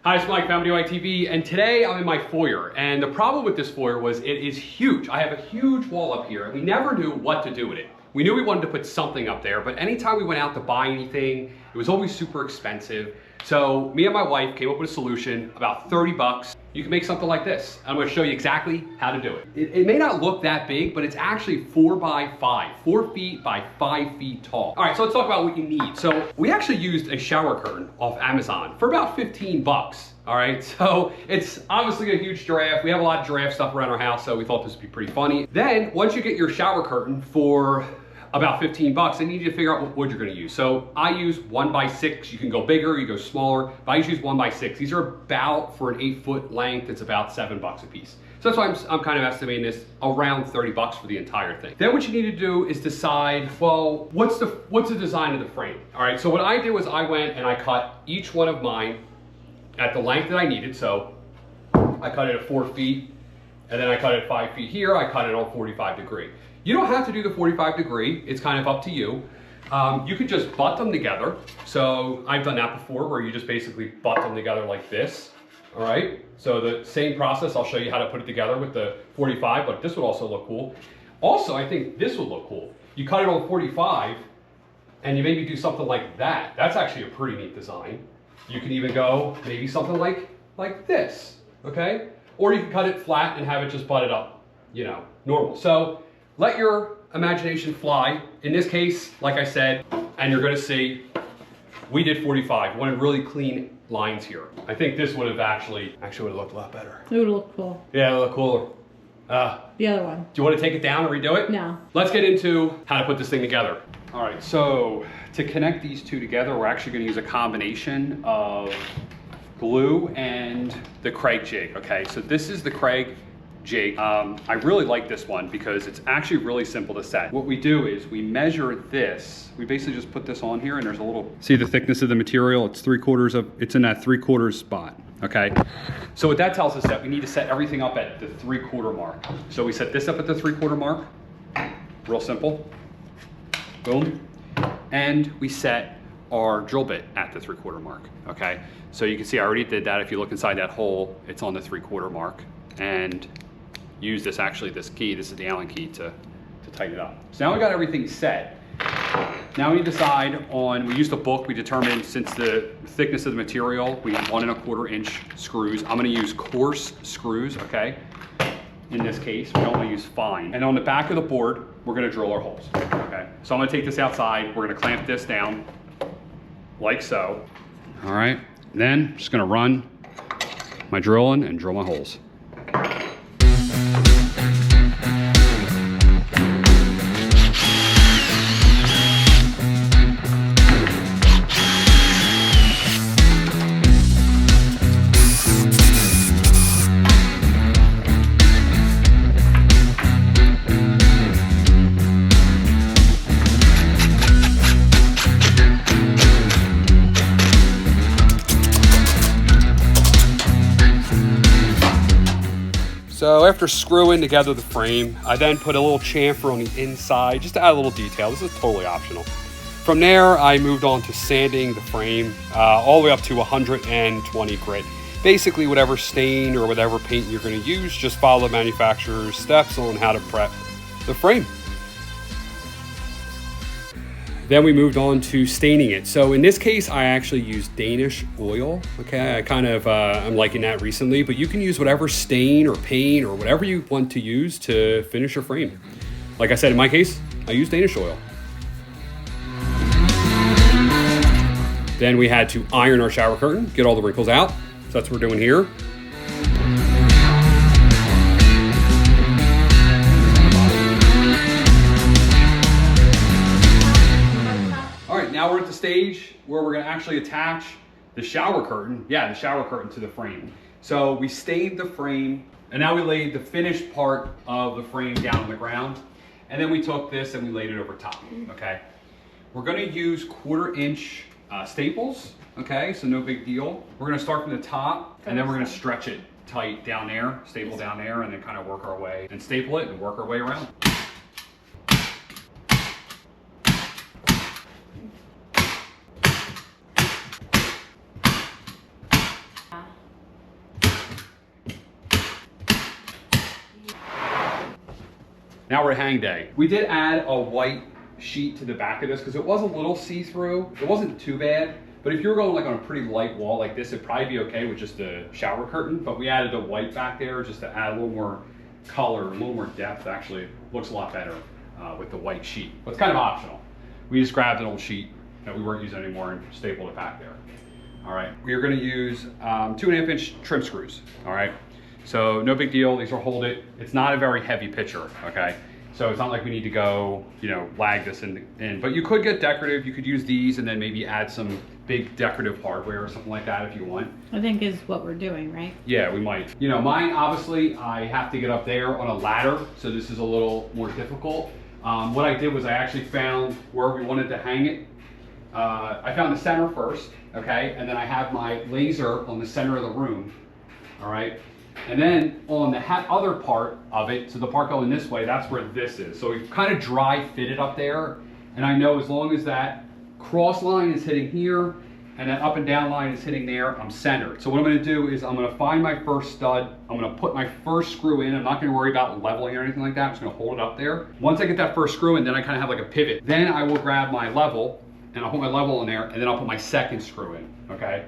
Hi, it's Mike, Family TV, and today I'm in my foyer. And the problem with this foyer was it is huge. I have a huge wall up here, and we never knew what to do with it. We knew we wanted to put something up there, but anytime we went out to buy anything, it was always super expensive. So me and my wife came up with a solution, about 30 bucks. You can make something like this. I'm gonna show you exactly how to do it. It may not look that big, but it's actually 4 by 5, 4 feet by 5 feet tall. All right, so let's talk about what you need. So we actually used a shower curtain off Amazon for about 15 bucks. All right, so it's obviously a huge giraffe. We have a lot of giraffe stuff around our house, so we thought this would be pretty funny. Then once you get your shower curtain for about 15 bucks, then you need to figure out what wood you're gonna use. So I use 1 by 6. You can go bigger, you go smaller, but I usually use 1 by 6. These are about, for an 8-foot length, it's about 7 bucks a piece. So that's why I'm kind of estimating this around 30 bucks for the entire thing. Then what you need to do is decide, well, what's the design of the frame? All right, so what I did was I went and I cut each one of mine at the length that I needed. So I cut it at 4 feet, and then I cut it at 5 feet here. I cut it on 45 degree. You don't have to do the 45 degree. It's kind of up to you. You could just butt them together. So I've done that before where you just basically butt them together like this. All right. So the same process, I'll show you how to put it together with the 45, but this would also look cool. Also, I think this would look cool. You cut it on 45 and you maybe do something like that. That's actually a pretty neat design. You can even go maybe something like this, okay? Or you can cut it flat and have it just butted up, you know, normal. So let your imagination fly. In this case, like I said, and you're gonna see, we did 45. We wanted really clean lines here. I think this would have actually would have looked a lot better. It would look cool. Yeah, it would look cooler. The other one. Do you want to take it down and redo it? No. Let's get into how to put this thing together. All right, so to connect these two together, we're actually gonna use a combination of glue and the Craig jig, okay? So this is the Craig jig. I really like this one because it's actually really simple to set. What we do is we measure this. We basically just put this on here and there's a little, see the thickness of the material? It's it's in that 3/4 spot, okay? So what that tells us that we need to set everything up at the 3/4 mark. So we set this up at the 3/4 mark, real simple. Boom. And we set our drill bit at the 3/4 mark, okay? So you can see I already did that. If you look inside that hole, it's on the 3/4 mark. And use this key, this is the Allen key to tighten it up. So now we got everything set. Now we decide on, we used a book, we determined since the thickness of the material, we need 1 1/4 inch screws. I'm gonna use coarse screws, okay? In this case, we don't want to use fine. And on the back of the board, we're going to drill our holes, okay? So I'm going to take this outside. We're going to clamp this down like so. All right, then I'm just going to run my drill in and drill my holes. So after screwing together the frame, I then put a little chamfer on the inside just to add a little detail. This is totally optional. From there, I moved on to sanding the frame all the way up to 120 grit. Basically, whatever stain or whatever paint you're going to use, just follow the manufacturer's steps on how to prep the frame. Then we moved on to staining it. So in this case, I actually used Danish oil. Okay, I'm liking that recently, but you can use whatever stain or paint or whatever you want to use to finish your frame. Like I said, in my case, I used Danish oil. Then we had to iron our shower curtain, get all the wrinkles out. So that's what we're doing here. Now we're at the stage where we're going to actually attach the shower curtain, the shower curtain to the frame. So we stained the frame, and now we laid the finished part of the frame down on the ground, and then we took this and we laid it over top, okay? We're going to use 1/4 inch staples, okay, so no big deal. We're going to start from the top, and then we're going to stretch it tight down there, staple down there, and then kind of work our way, and staple it and work our way around. Now we're hang day. We did add a white sheet to the back of this because it was a little see-through. It wasn't too bad, but if you were going like on a pretty light wall like this, it'd probably be okay with just a shower curtain, but we added a white back there just to add a little more color, a little more depth. Actually, it looks a lot better with the white sheet, but it's kind of optional. We just grabbed an old sheet that we weren't using anymore and stapled it back there. All right, we are gonna use 2.5-inch trim screws, all right? So no big deal, these will hold it. It's not a very heavy pitcher, okay? So it's not like we need to go, you know, lag this in, but you could get decorative. You could use these and then maybe add some big decorative hardware or something like that if you want. I think is what we're doing, right? Yeah, we might. You know, mine, obviously, I have to get up there on a ladder, so this is a little more difficult. What I did was I actually found where we wanted to hang it. I found the center first, okay? And then I have my laser on the center of the room, all right? And then on the other part of it, so the part going this way, that's where this is. So we've kind of dry fitted up there. And I know as long as that cross line is hitting here and that up and down line is hitting there, I'm centered. So what I'm gonna do is I'm gonna find my first stud, I'm gonna put my first screw in. I'm not gonna worry about leveling or anything like that. I'm just gonna hold it up there. Once I get that first screw in, then I kind of have like a pivot. Then I will grab my level and I'll put my level in there and then I'll put my second screw in, okay?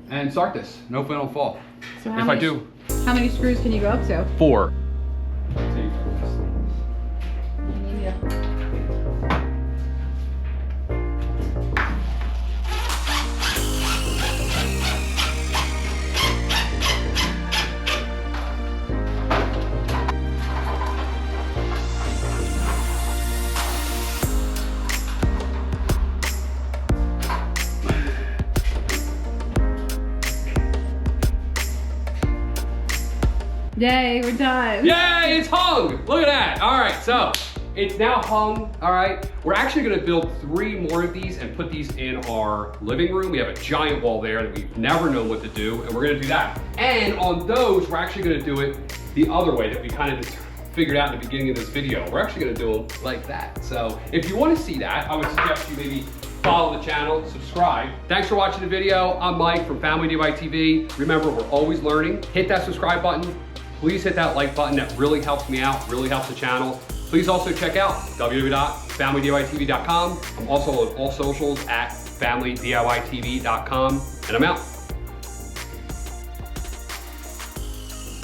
And start this, and hopefully I don't fall. So If I do. How many screws can you go up to? 4. Yay, we're done. Yay, it's hung. Look at that. All right, so it's now hung, all right? We're actually gonna build 3 more of these and put these in our living room. We have a giant wall there that we've never known what to do, and we're gonna do that. And on those, we're actually gonna do it the other way that we kind of just figured out in the beginning of this video. We're actually gonna do them like that. So if you wanna see that, I would suggest you maybe follow the channel, subscribe. Thanks for watching the video. I'm Mike from Family DIY TV. Remember, we're always learning. Hit that subscribe button. Please hit that like button. That really helps me out, really helps the channel. Please also check out www.familydiytv.com. I'm also on all socials at familydiytv.com, and I'm out.